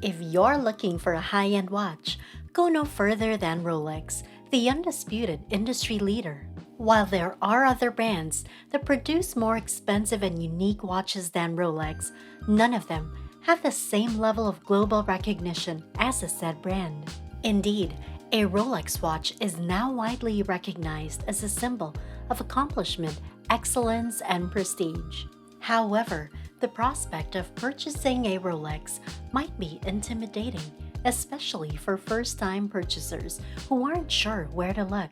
If you're looking for a high-end watch, go no further than Rolex, the undisputed industry leader. While there are other brands that produce more expensive and unique watches than Rolex, none of them have the same level of global recognition as the said brand. Indeed, a Rolex watch is now widely recognized as a symbol of accomplishment, excellence, and prestige. However, the prospect of purchasing a Rolex might be intimidating, especially for first-time purchasers who aren't sure where to look.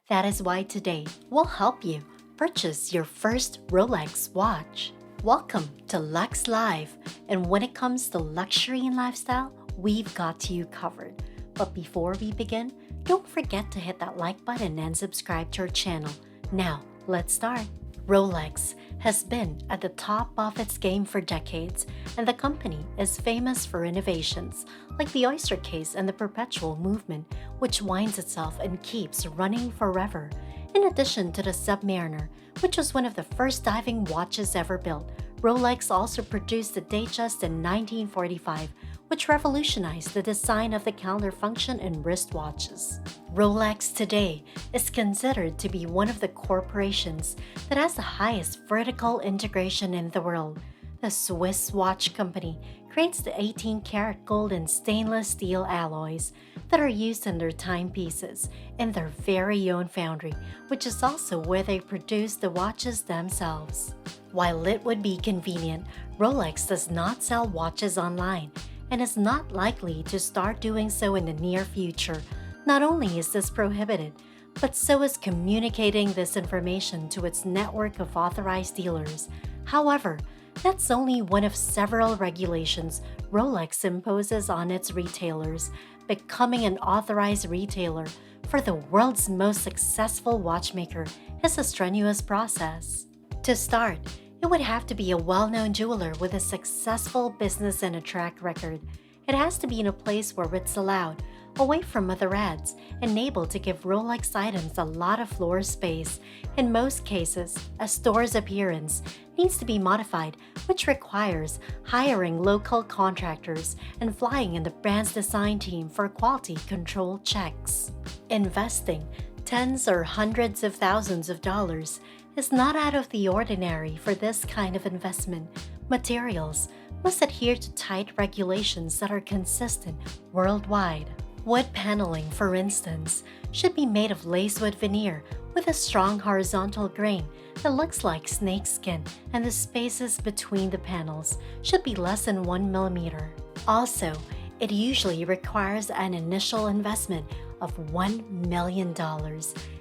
That is why today we'll help you purchase your first Rolex watch. Welcome to Lux Live, and when it comes to luxury and lifestyle, we've got you covered. But before we begin, don't forget to hit that like button and subscribe to our channel. Now, let's start. Rolex has been at the top of its game for decades, and the company is famous for innovations like the oyster case and the perpetual movement, which winds itself and keeps running forever. In addition to the Submariner, which was one of the first diving watches ever built, Rolex also produced the Datejust in 1945, which revolutionized the design of the calendar function in wristwatches. Rolex today is considered to be one of the corporations that has the highest vertical integration in the world. The Swiss watch company creates the 18-karat gold and stainless steel alloys that are used in their timepieces in their very own foundry, which is also where they produce the watches themselves. While it would be convenient, Rolex does not sell watches online and is not likely to start doing so in the near future. Not only is this prohibited, but so is communicating this information to its network of authorized dealers. However, that's only one of several regulations Rolex imposes on its retailers. Becoming an authorized retailer for the world's most successful watchmaker is a strenuous process. To start, it would have to be a well-known jeweler with a successful business and a track record. It has to be in a place where it's allowed, away from other ads, and able to give Rolex items a lot of floor space. In most cases, a store's appearance needs to be modified, which requires hiring local contractors and flying in the brand's design team for quality control checks. Investing tens or hundreds of thousands of dollars is not out of the ordinary for this kind of investment. Materials must adhere to tight regulations that are consistent worldwide. Wood paneling, for instance, should be made of lacewood veneer with a strong horizontal grain that looks like snakeskin, and the spaces between the panels should be less than 1 millimeter. Also, it usually requires an initial investment of $1 million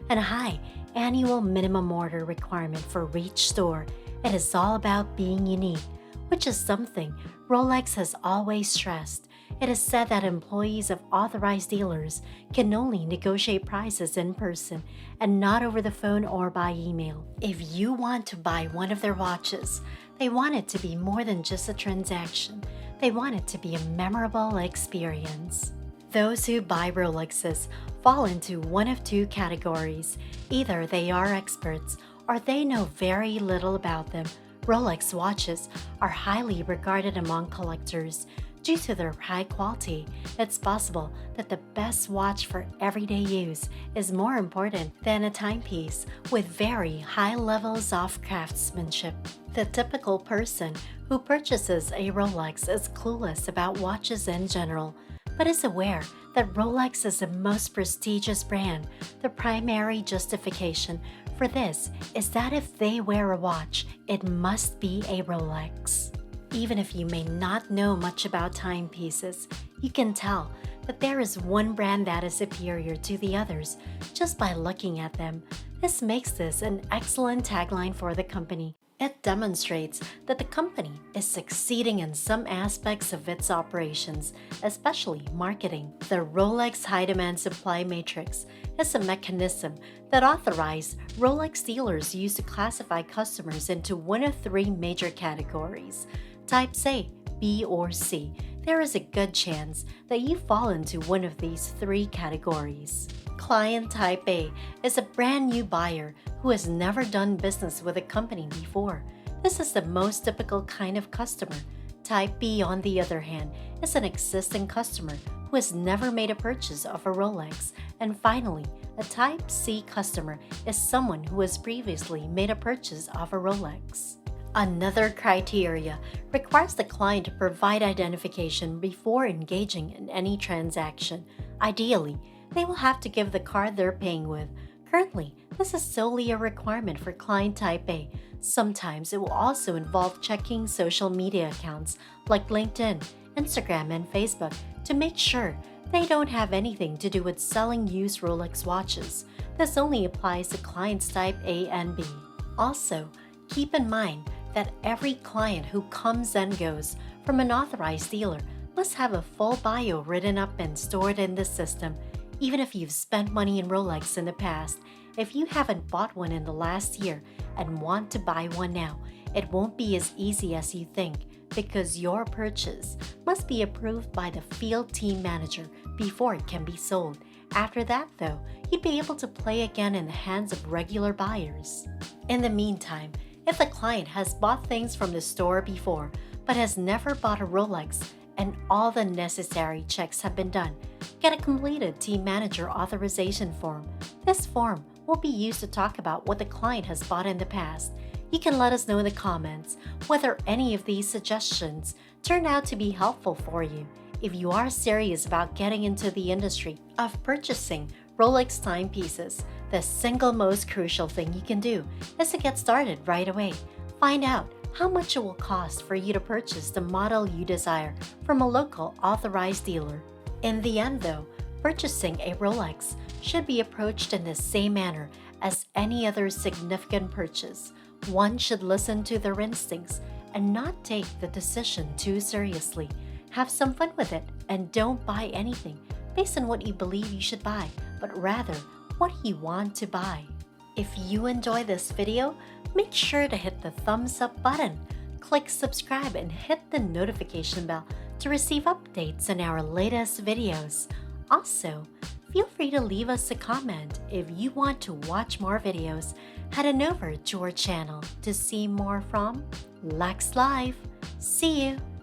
and a high annual minimum order requirement for each store. It is all about being unique, which is something Rolex has always stressed. It is said that employees of authorized dealers can only negotiate prices in person and not over the phone or by email. If you want to buy one of their watches, they want it to be more than just a transaction. They want it to be a memorable experience. Those who buy Rolexes fall into one of two categories. Either they are experts or they know very little about them. Rolex watches are highly regarded among collectors due to their high quality. It's possible that the best watch for everyday use is more important than a timepiece with very high levels of craftsmanship. The typical person who purchases a Rolex is clueless about watches in general, but is aware that Rolex is the most prestigious brand. The primary justification for this is that if they wear a watch, it must be a Rolex. Even if you may not know much about timepieces, you can tell that there is one brand that is superior to the others just by looking at them. This makes this an excellent tagline for the company. It demonstrates that the company is succeeding in some aspects of its operations, especially marketing. The Rolex High Demand Supply Matrix is a mechanism that authorized Rolex dealers use to classify customers into one of three major categories: Types A, B, or C. There is a good chance that you fall into one of these three categories. Client Type A is a brand new buyer who has never done business with a company before. This is the most typical kind of customer. Type B, on the other hand, is an existing customer who has never made a purchase of a Rolex. And finally, a Type C customer is someone who has previously made a purchase of a Rolex. Another criteria requires the client to provide identification before engaging in any transaction. Ideally, they will have to give the card they're paying with. Currently, this is solely a requirement for client Type A. Sometimes it will also involve checking social media accounts like LinkedIn, Instagram, and Facebook to make sure they don't have anything to do with selling used Rolex watches. This only applies to clients Type A and B. Also, keep in mind that every client who comes and goes from an authorized dealer must have a full bio written up and stored in the system. Even if you've spent money in Rolex in the past, if you haven't bought one in the last year and want to buy one now, it won't be as easy as you think because your purchase must be approved by the field team manager before it can be sold. After that, though, you'd be able to play again in the hands of regular buyers. In the meantime, if the client has bought things from the store before but has never bought a Rolex and all the necessary checks have been done, get a completed team manager authorization form. This form will be used to talk about what the client has bought in the past. You can let us know in the comments whether any of these suggestions turned out to be helpful for you. If you are serious about getting into the industry of purchasing Rolex timepieces, the single most crucial thing you can do is to get started right away. Find out how much it will cost for you to purchase the model you desire from a local authorized dealer. In the end, though, purchasing a Rolex should be approached in the same manner as any other significant purchase. One should listen to their instincts and not take the decision too seriously. Have some fun with it and don't buy anything based on what you believe you should buy, but rather what you want to buy. If you enjoy this video, make sure to hit the thumbs up button, click subscribe, and hit the notification bell to receive updates on our latest videos. Also, feel free to leave us a comment if you want to watch more videos. Head on over to our channel to see more from Lex Live. See you!